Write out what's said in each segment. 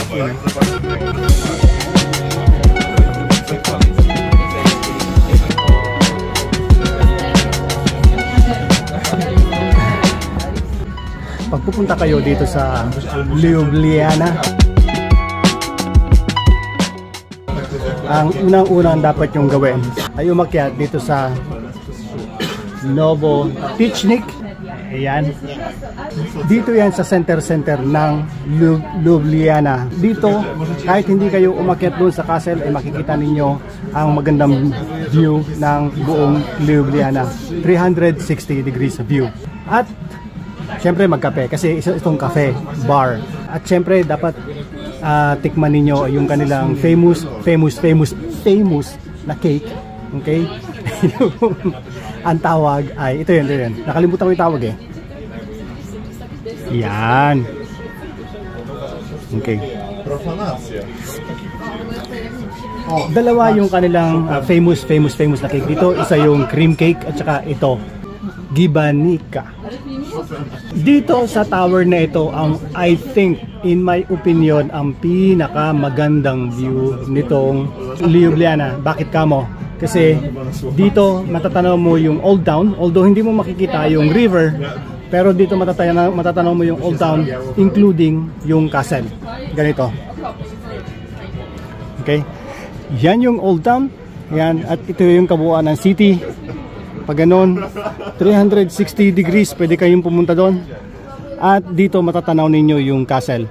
Pag pupunta kayo dito sa Ljubljana, ang unang-unang dapat yung gawin ay umakyat dito sa Novostichnik. Ayan. Dito yan sa center ng Ljubljana. Dito, kahit hindi kayo umakyat doon sa castle, ay makikita ninyo ang magandang view ng buong Ljubljana. 360 degrees view. At syempre magkape kasi itong cafe bar. At syempre dapat tikman ninyo yung kanilang famous na cake. Okay? Ang tawag ay ito yun. Nakalimutan ko yung tawag eh. Yan. Okay. Dalawa yung kanilang famous na cake dito. Isa yung cream cake at saka ito, gibanica. Dito sa tower na ito, I think, in my opinion, ang pinaka magandang view nitong Ljubljana. Bakit kamo? Kasi dito matatanaw mo yung Old Town, although hindi mo makikita yung river, pero dito matatanaw mo yung Old Town, including yung castle. Ganito. Okay? Yan yung Old Town. Yan, at ito yung kabuuan ng city. Pag ganun, 360 degrees pwede kayong pumunta doon. At dito matatanaw ninyo yung castle.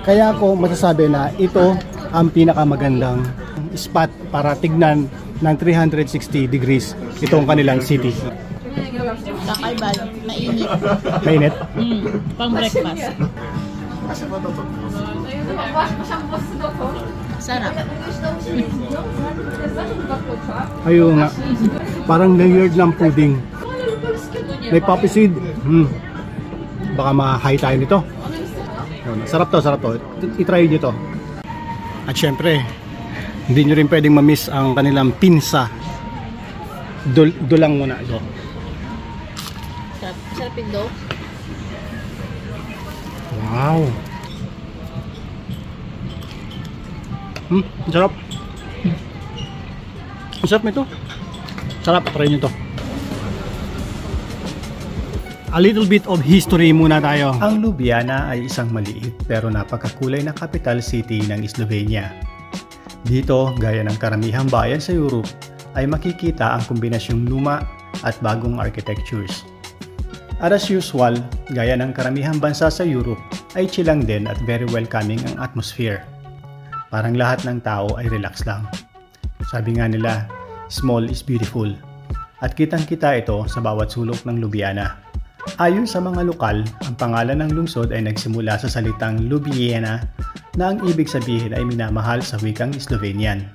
Kaya ako masasabi na ito ang pinakamagandang spot para tignan ng 360 degrees itong kanilang city. Kakaiba, mainit. Mainit? Pang breakfast. Sarap. Ayun nga. Parang layered ng pudding. May poppy seed. Baka ma-high tayo nito. Sarap to. I-try nyo to. At syempre, hindi nyo rin pwedeng ma-miss ang kanilang pinsa. Dulang muna ito. Sarap yung dough. Wow. Sarap. Sarap nito. Sarap, try nyo to. A little bit of history muna tayo. Ang Ljubljana ay isang maliit pero napakakulay na capital city ng Slovenia. Dito, gaya ng karamihang bayan sa Europe, ay makikita ang kombinasyong luma at bagong architectures. At as usual, gaya ng karamihang bansa sa Europe, ay chilang din at very welcoming ang atmosphere. Parang lahat ng tao ay relax lang. Sabi nga nila, small is beautiful. At kitang-kita ito sa bawat sulok ng Ljubljana. Ayon sa mga lokal, ang pangalan ng lungsod ay nagsimula sa salitang Ljubljana na ang ibig sabihin ay minamahal sa wikang Slovenian.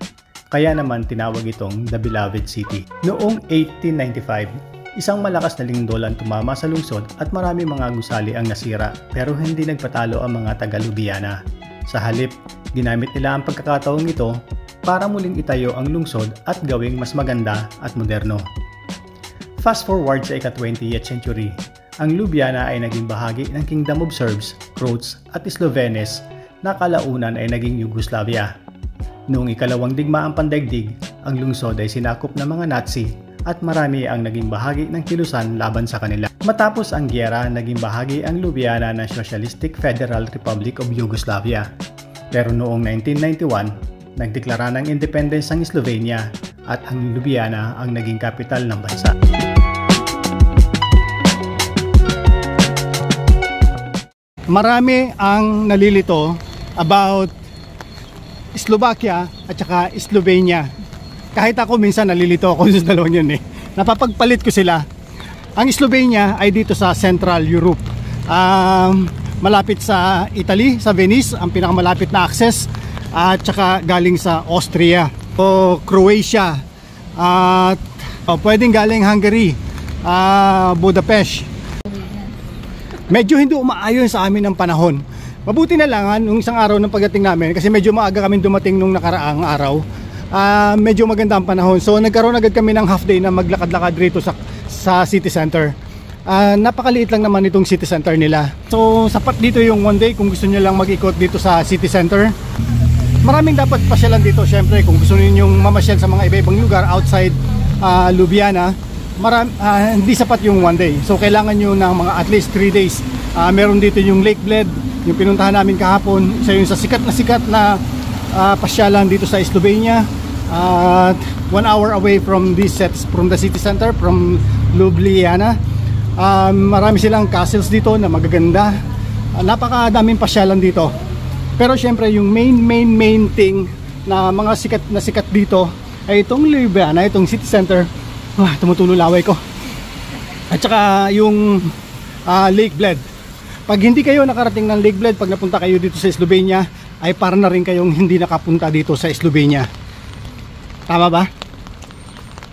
Kaya naman tinawag itong The Beloved City. Noong 1895, isang malakas na lindol ang tumama sa lungsod at marami mga gusali ang nasira pero hindi nagpatalo ang mga taga Ljubljana. Sa halip, ginamit nila ang pagkakataong ito para muling itayo ang lungsod at gawing mas maganda at moderno. Fast forward sa ika-20th century, ang Ljubljana ay naging bahagi ng Kingdom of Serbs, Croats at Slovenes na kalaunan ay naging Yugoslavia. Noong ikalawang digmaang pandaigdig, ang lungsod ay sinakop ng mga Nazi at marami ang naging bahagi ng kilusan laban sa kanila. Matapos ang giyera, naging bahagi ang Ljubljana ng Socialistic Federal Republic of Yugoslavia. Pero noong 1991, nagdeklara ng independence ang Slovenia at ang Ljubljana ang naging kapital ng bansa. Marami ang nalilito about Slovakia at saka Slovenia. Kahit ako minsan nalilito ako sa dalawang yun eh. Napapagpalit ko sila. Ang Slovenia ay dito sa Central Europe. Malapit sa Italy, sa Venice, ang pinakamalapit na access. At saka galing sa Austria o Croatia. At pwedeng galing Hungary, Budapest. Medyo hindi umaayon sa amin ang panahon. Mabuti na lang nung isang araw ng pagdating namin kasi medyo maaga kami dumating nung nakaraang araw. Medyo maganda ang panahon. So nagkaroon agad kami ng half day na maglakad-lakad rito sa city center. Napakaliit lang naman itong city center nila. So sapat dito yung one day kung gusto nyo lang mag-ikot dito sa city center. Maraming dapat pasyalan dito syempre kung gusto niyo mamasyal sa mga iba-ibang lugar outside Ljubljana. Hindi sapat yung one day. So kailangan nyo ng mga at least 3 days. Meron dito yung Lake Bled, yung pinuntahan namin kahapon. Isa yun sa sikat na pasyalan dito sa Slovenia. 1 hour away from the city center, from Ljubljana. Marami silang castles dito na magaganda. Napakadaming pasyalan dito. Pero syempre yung main thing na mga sikat dito ay itong Ljubljana, itong city center. Tumutulo laway ko. At saka yung Lake Bled. Pag hindi kayo nakarating ng Lake Bled, pag napunta kayo dito sa Slovenia, ay para na rin kayong hindi nakapunta dito sa Slovenia. Tama ba?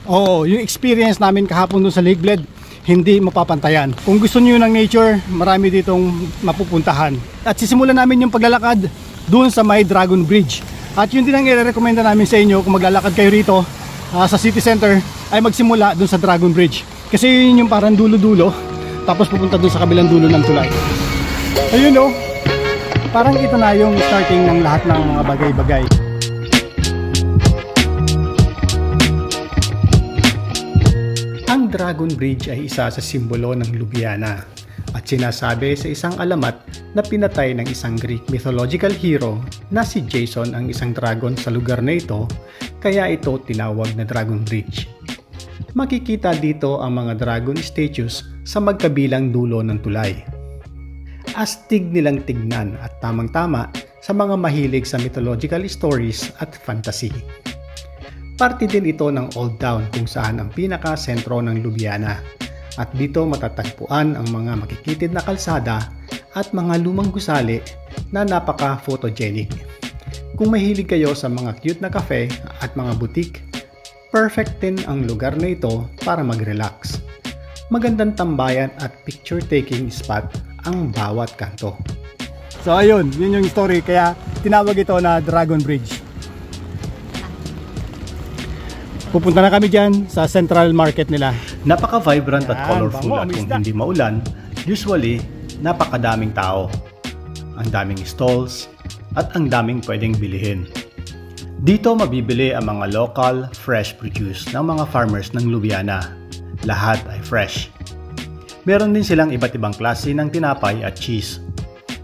Oo, yung experience namin kahapon doon sa Lake Bled, hindi mapapantayan. Kung gusto niyo ng nature, marami ditong mapupuntahan. At sisimulan namin yung paglalakad doon sa may Dragon Bridge. At yun din ang i-recommenda namin sa inyo kung maglalakad kayo rito sa city center, ay magsimula doon sa Dragon Bridge. Kasi yun yung parang dulo-dulo, tapos pupunta doon sa kabilang dulo ng tulay. Ayun o, parang ito na yung starting ng lahat ng mga bagay-bagay. Ang Dragon Bridge ay isa sa simbolo ng Ljubljana at sinasabi sa isang alamat na pinatay ng isang Greek mythological hero na si Jason ang isang dragon sa lugar na ito, kaya ito tinawag na Dragon Bridge. Makikita dito ang mga dragon statues sa magkabilang dulo ng tulay. Astig nilang tignan at tamang-tama sa mga mahilig sa mythological stories at fantasy. Parte din ito ng Old Town kung saan ang pinaka-sentro ng Ljubljana. At dito matatagpuan ang mga makikitid na kalsada at mga lumang gusali na napaka-photogenic. Kung mahilig kayo sa mga cute na cafe at mga boutique, perfect din ang lugar na ito para mag-relax. Magandang tambayan at picture-taking spot ang bawat kanto. So ayun, yun yung story kaya tinawag ito na Dragon Bridge. Pupunta na kami dyan sa Central Market nila. Napaka-vibrant at colorful at kung hindi maulan, usually napakadaming tao. Ang daming stalls at ang daming pwedeng bilihin. Dito mabibili ang mga local, fresh produce ng mga farmers ng Ljubljana. Lahat ay fresh. Meron din silang iba't ibang klase ng tinapay at cheese.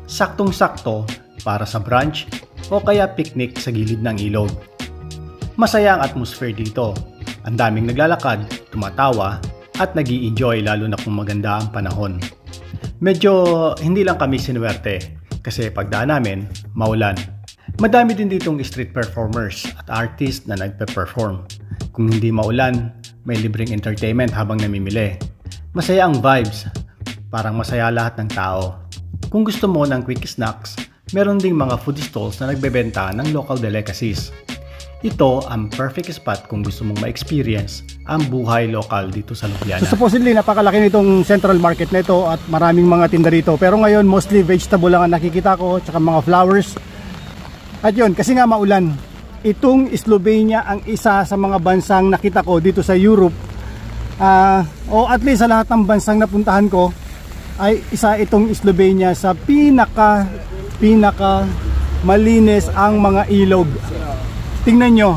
Saktong-sakto para sa brunch o kaya picnic sa gilid ng ilog. Masaya ang atmosphere dito. Ang daming naglalakad, tumatawa, at nag-i-enjoy lalo na kung maganda ang panahon. Medyo hindi lang kami sinuwerte kasi pagdaan namin, maulan. Madami din ditong street performers at artists na nagpe-perform. Kung hindi maulan, may libreng entertainment habang namimili. Masaya ang vibes, parang masaya lahat ng tao. Kung gusto mo ng quick snacks, meron ding mga food stalls na nagbebenta ng local delicacies. Ito ang perfect spot kung gusto mong ma-experience ang buhay lokal dito sa Ljubljana. So supposedly napakalaki nitong central market nito at maraming mga tinda rito. Pero ngayon mostly vegetable lang ang nakikita ko, tsaka mga flowers. At yun, kasi nga maulan. Itong Slovenia ang isa sa mga bansang nakita ko dito sa Europe. O at least sa lahat ng bansang napuntahan ko, ay isa itong Slovenia sa pinaka malinis ang mga ilog. Tingnan nyo.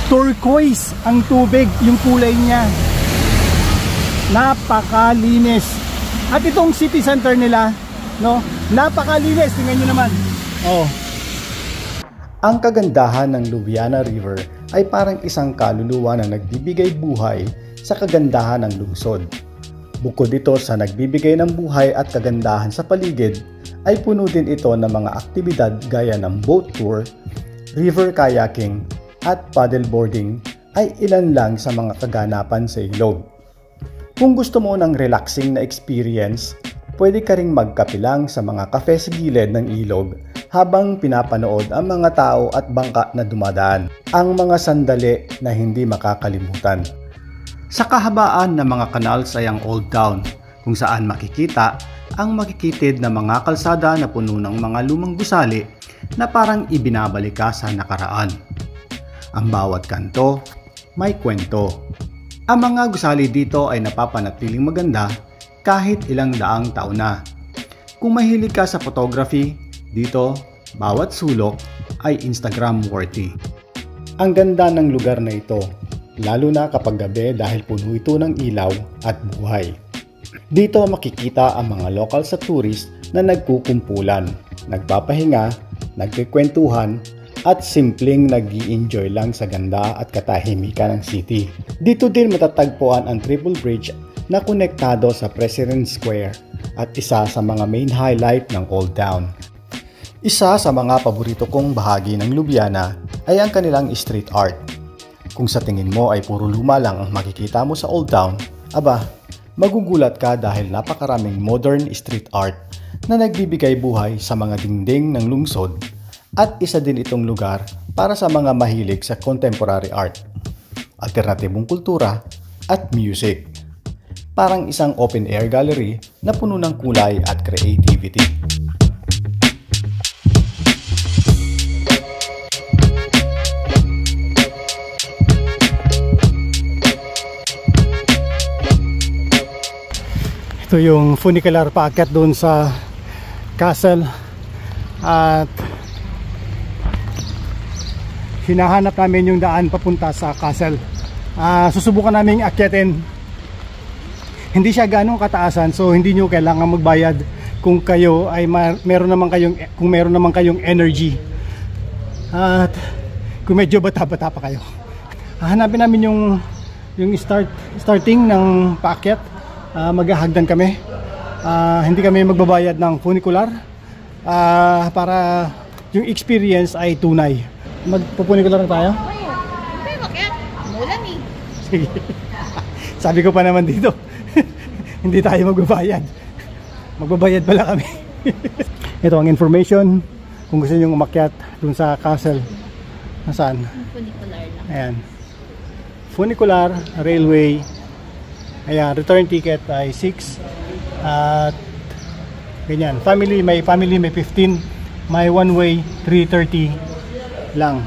Turquoise ang tubig, yung kulay niya. Napakalinis. At itong city center nila, napakalinis. Tingnan nyo naman. Ang kagandahan ng Ljubljana River ay parang isang kaluluwa na nagbibigay buhay sa kagandahan ng lungsod. Bukod dito sa nagbibigay ng buhay at kagandahan sa paligid, ay puno din ito ng mga aktibidad gaya ng boat tour, river kayaking, at paddleboarding ay ilan lang sa mga kaganapan sa ilog. Kung gusto mo ng relaxing na experience, pwede ka ring magkape lang sa mga kafe sa gilid ng ilog habang pinapanood ang mga tao at bangka na dumadaan. Ang mga sandali na hindi makakalimutan. Sa kahabaan ng mga canals ay ang Old Town, kung saan makikita ang makikitid na mga kalsada na puno ng mga lumang gusali na parang ibinabalik ka sa nakaraan. Ang bawat kanto, may kwento. Ang mga gusali dito ay napapanatiling maganda kahit ilang daang taon na. Kung mahilig ka sa photography, dito bawat sulok ay Instagram worthy. Ang ganda ng lugar na ito, lalo na kapag gabi dahil puno ito ng ilaw at buhay. Dito makikita ang mga local sa tourist na nagkukumpulan, nagpapahinga, nagkikwentuhan at simpleng nag-i-enjoy lang sa ganda at katahimikan ng city. Dito din matatagpuan ang Triple Bridge na konektado sa President Square at isa sa mga main highlight ng Old Town. Isa sa mga paborito kong bahagi ng Ljubljana ay ang kanilang street art. Kung sa tingin mo ay puro luma lang ang makikita mo sa Old Town, aba, magugulat ka dahil napakaraming modern street art na nagbibigay buhay sa mga dingding ng lungsod at isa din itong lugar para sa mga mahilig sa contemporary art, alternatibong kultura at music. Parang isang open-air gallery na puno ng kulay at creativity. Ito yung funicular paakyat doon sa castle at hinahanap namin yung daan papunta sa castle. Susubukan namin akyatin. Hindi siya ganong kataasan, so hindi nyo kailangan magbayad kung kayo ay meron naman kayong energy at kung medyo bata-bata pa kayo. Hanapin namin yung starting ng paakyat. Maghahagdan kami. Hindi kami magbabayad ng funicular para yung experience ay tunay. Magpupunicular na tayo? Okay, bakit? Mulan eh. Sige. Sabi ko pa naman dito, hindi tayo magbabayad. Magbabayad pala kami. Ito ang information kung gusto nyo umakyat dun sa castle. Nasaan? Funicular lang. Ayan. Funicular Railway. Ayan, return ticket ay 6 at ganyan. May family may 15, may one way 330 lang.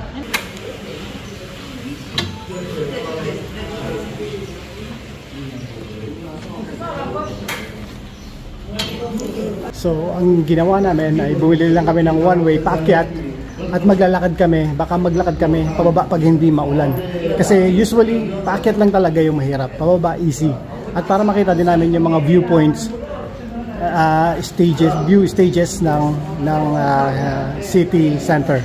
So, ang ginawa namin ay bumili lang kami ng one way paakyat at maglalakad kami, baka maglakad kami pababa pag hindi maulan. Kasi usually, paakyat lang talaga yung mahirap, pababa easy. At para makita din namin yung mga viewpoints, view stages ng city center.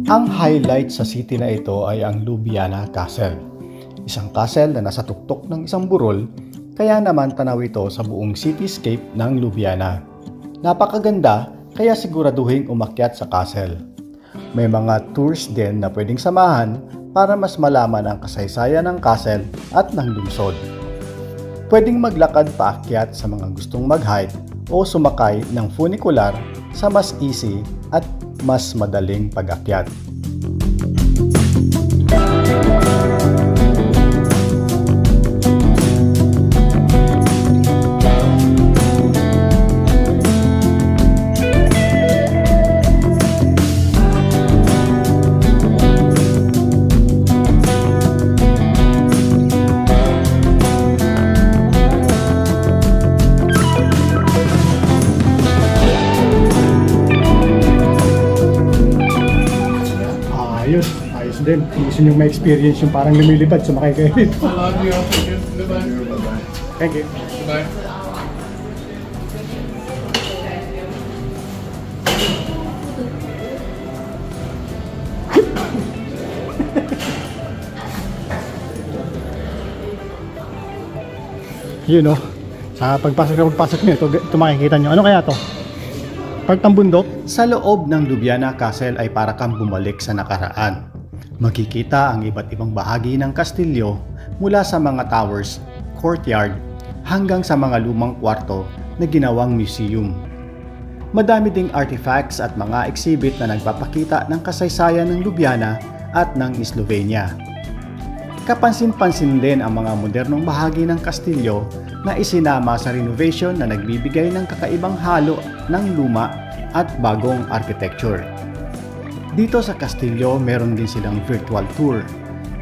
Ang highlight sa city na ito ay ang Ljubljana Castle. Isang castle na nasa tuktok ng isang burol, kaya naman tanaw ito sa buong cityscape ng Ljubljana. Napakaganda, kaya siguraduhin umakyat sa castle. May mga tours din na pwedeng samahan para mas malaman ang kasaysayan ng castle at ng lungsod. Pwedeng maglakad paakyat sa mga gustong mag-hike o sumakay ng funicular sa mas easy at mas madaling pag-akyat. Ayos din. Gusto nyo ma-experience yung parang lumilipad, sumakay kayo dito. Thank you. Bye. Yun know, sa pagpasok nyo, ito makikita nyo. Ano kaya to? Park ng bundok? Sa loob ng Ljubljana Castle ay para kang bumalik sa nakaraan. Makikita ang iba't ibang bahagi ng kastilyo mula sa mga towers, courtyard, hanggang sa mga lumang kwarto na ginawang museum. Madami ding artifacts at mga exhibit na nagpapakita ng kasaysayan ng Ljubljana at ng Slovenia. Kapansin-pansin din ang mga modernong bahagi ng kastilyo na isinama sa renovation na nagbibigay ng kakaibang halo ng luma at bagong architecture. Dito sa kastilyo, meron din silang virtual tour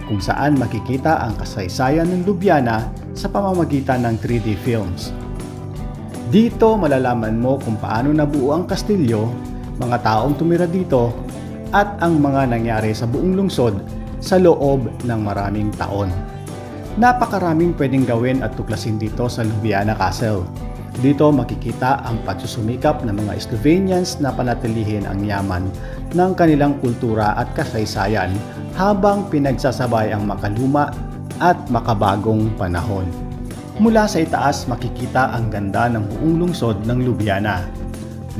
kung saan makikita ang kasaysayan ng Ljubljana sa pamamagitan ng 3D films. Dito malalaman mo kung paano nabuo ang kastilyo, mga taong tumira dito, at ang mga nangyari sa buong lungsod sa loob ng maraming taon. Napakaraming pwedeng gawin at tuklasin dito sa Ljubljana Castle. Dito makikita ang pagsusumikap ng mga Slovenians na panatilihin ang yaman ng kanilang kultura at kasaysayan habang pinagsasabay ang makaluma at makabagong panahon. Mula sa itaas makikita ang ganda ng buong lungsod ng Ljubljana.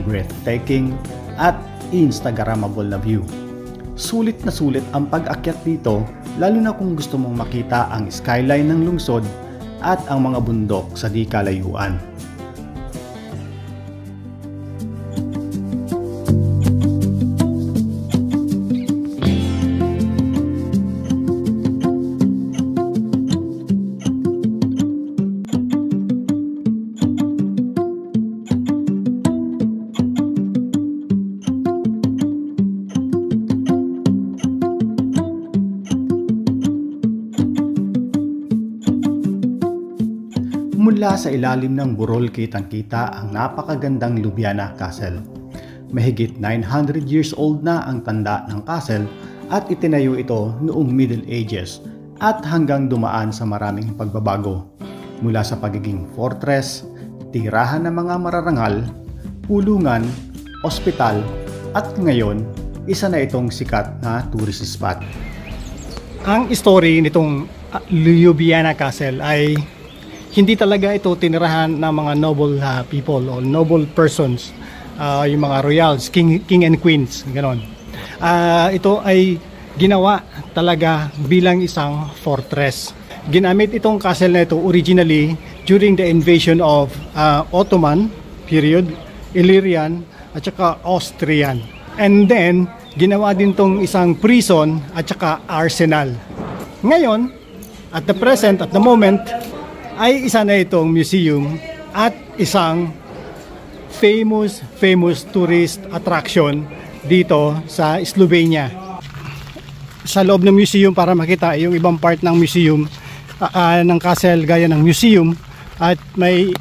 Breathtaking at Instagrammable na view. Sulit na sulit ang pag-akyat dito, lalo na kung gusto mong makita ang skyline ng lungsod at ang mga bundok sa di kalayuan. Mula sa ilalim ng burol kitang-kita ang napakagandang Ljubljana Castle. Mahigit 900 years old na ang tanda ng castle at itinayo ito noong Middle Ages at hanggang dumaan sa maraming pagbabago. Mula sa pagiging fortress, tirahan ng mga mararangal, pulungan, ospital at ngayon isa na itong sikat na tourist spot. Ang story nitong Ljubljana Castle ay hindi talaga ito tinirahan ng mga noble people o noble persons, yung mga royals, king and queens, gano'n. Ito ay ginawa talaga bilang isang fortress. Ginamit itong castle na ito originally during the invasion of Ottoman period, Illyrian at saka Austrian. And then, ginawa din itong isang prison at saka arsenal. Ngayon, at the moment, ay isa na itong museum at isang famous tourist attraction dito sa Slovenia. Sa loob ng museum para makita yung ibang part ng museum ng castle gaya ng museum at may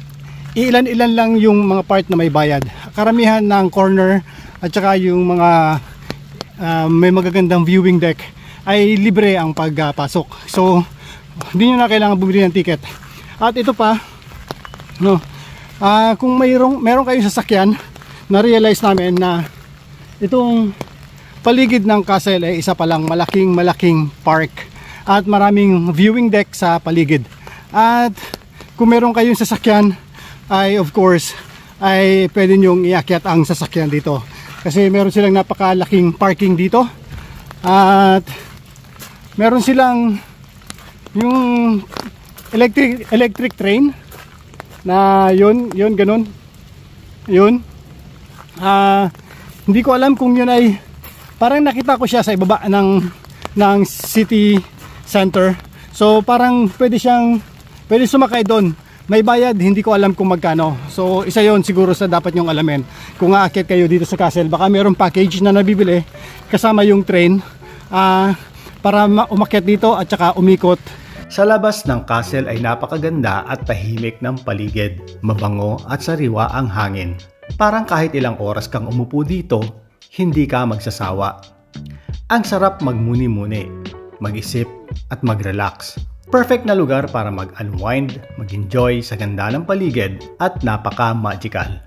ilan-ilan lang yung mga part na may bayad. Karamihan ng corner at saka yung mga may magagandang viewing deck ay libre ang pagpasok. So hindi nyo na kailangan bumili ng ticket. At ito pa, no, kung meron kayong sasakyan, na-realize namin na itong paligid ng castle ay isa palang malaking park at maraming viewing deck sa paligid. At kung meron kayong sasakyan, ay of course, ay pwede nyong iakyat ang sasakyan dito. Kasi meron silang napakalaking parking dito. At meron silang yung electric train na yun ganun yun. Hindi ko alam kung yun ay parang nakita ko siya sa ibaba ng city center. So parang pwede sumakay doon. May bayad, hindi ko alam kung magkano. So isa yon siguro sa dapat nyong alamin kung aakyat kayo dito sa castle. Baka mayroong package na nabibili kasama yung train para umakyat dito at saka umikot. Sa labas ng castle ay napakaganda at tahimik ng paligid, mabango at sariwa ang hangin. Parang kahit ilang oras kang umupo dito, hindi ka magsasawa. Ang sarap magmuni-muni, mag-isip at mag-relax. Perfect na lugar para mag-unwind, mag-enjoy sa ganda ng paligid at napaka-magical.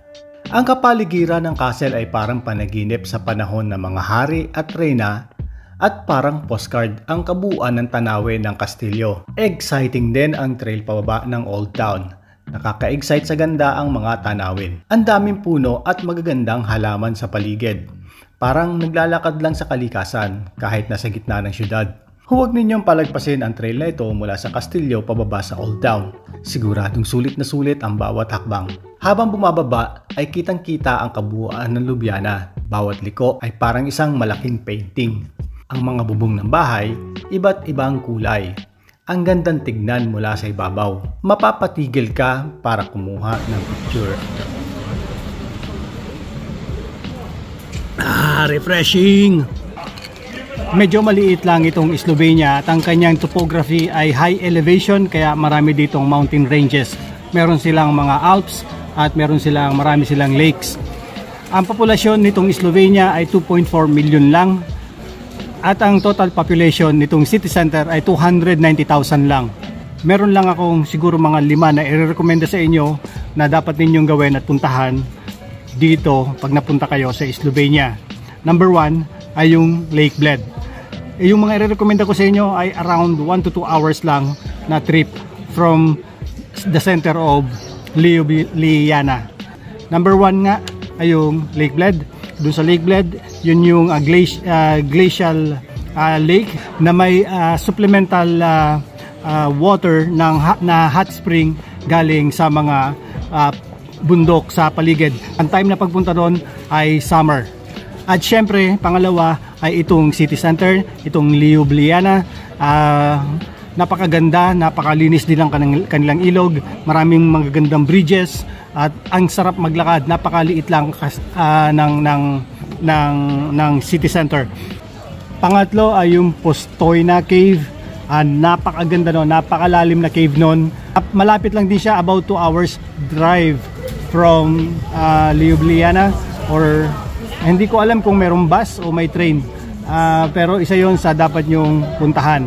Ang kapaligiran ng castle ay parang panaginip sa panahon ng mga hari at reyna at parang postcard ang kabuuan ng tanawin ng kastilyo. Exciting din ang trail pababa ng Old Town. Nakaka-excite sa ganda ang mga tanawin. Ang daming puno at magagandang halaman sa paligid. Parang naglalakad lang sa kalikasan kahit nasa gitna ng syudad. Huwag ninyong palagpasin ang trail na ito mula sa kastilyo pababa sa Old Town. Siguradong sulit na sulit ang bawat hakbang. Habang bumababa ay kitang-kita ang kabuuan ng Ljubljana. Bawat liko ay parang isang malaking painting. Ang mga bubong ng bahay, iba't ibang kulay. Ang gandang tignan mula sa ibabaw. Mapapatigil ka para kumuha ng picture. Refreshing! Medyo maliit lang itong Slovenia at ang kanyang topography ay high elevation kaya marami ditong mountain ranges. Meron silang mga Alps at marami silang lakes. Ang populasyon nitong Slovenia ay 2.4 million lang at ang total population nitong city center ay 290,000 lang. Meron lang akong siguro mga 5 na i-recommenda sa inyo na dapat ninyong gawin at puntahan dito pag napunta kayo sa Slovenia. Number 1 ay yung Lake Bled. Yung mga i-recommenda ko sa inyo ay around 1 to 2 hours lang na trip from the center of Ljubljana. Number 1 nga ay yung Lake Bled. Doon sa Lake Bled, yun yung glacial lake na may supplemental water na hot spring galing sa mga bundok sa paligid. Ang time na pagpunta doon ay summer. At syempre, pangalawa ay itong city center, itong Ljubljana. Napakaganda, napakalinis din ang kanilang ilog, maraming magagandang bridges at ang sarap maglakad. Napakaliit lang ng city center. Pangatlo ay yung Postojna Cave. Napakaganda noon, napakalalim na cave noon. Malapit lang din siya, about 2 hours drive from Ljubljana, or hindi ko alam kung mayroong bus o may train. Pero isa yon sa dapat nyong puntahan.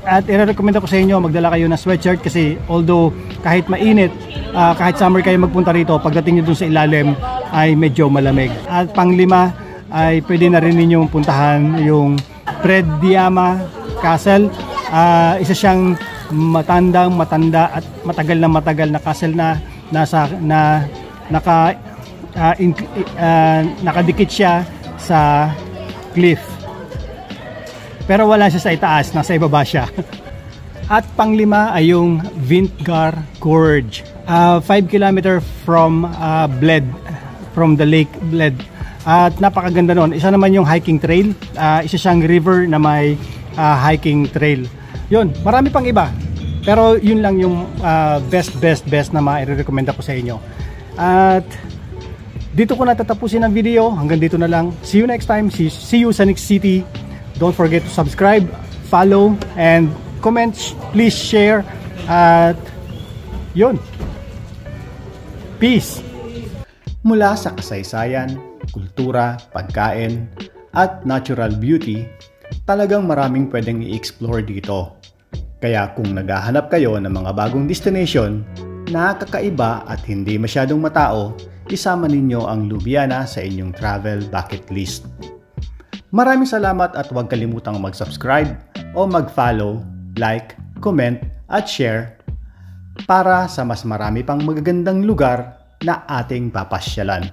At i-recommend ko sa inyo magdala kayo ng sweatshirt kasi although kahit mainit, kahit summer kayo magpunta rito, pagdating nyo dun sa ilalim ay medyo malamig. At panglima ay pwede na rin ninyong puntahan yung Predjama Castle. Isa siyang matanda at matagal na castle na nakadikit siya sa cliff. Pero wala siya sa itaas, nasa ibaba siya. At panglima ay yung Vintgar Gorge. 5 km from Bled, from the Lake Bled. At napakaganda nun. Isa naman yung hiking trail. Isa siyang river na may hiking trail. Yun, marami pang iba. Pero yun lang yung best na ma-recommenda ko sa inyo. At dito ko natatapusin ang video. Hanggang dito na lang. See you next time. See you sa next city. Don't forget to subscribe, follow, and comment. Please share. At yun. Peace. Mula sa kasaysayan, kultura, pagkain, at natural beauty, talagang maraming pwedeng i-explore dito. Kaya kung naghahanap kayo ng mga bagong destination na kakaiba at hindi masyadong matao, isama ninyo ang Ljubljana sa inyong travel bucket list. Maraming salamat at huwag kalimutang mag-subscribe o mag-follow, like, comment at share para sa mas marami pang magagandang lugar na ating papasyalan.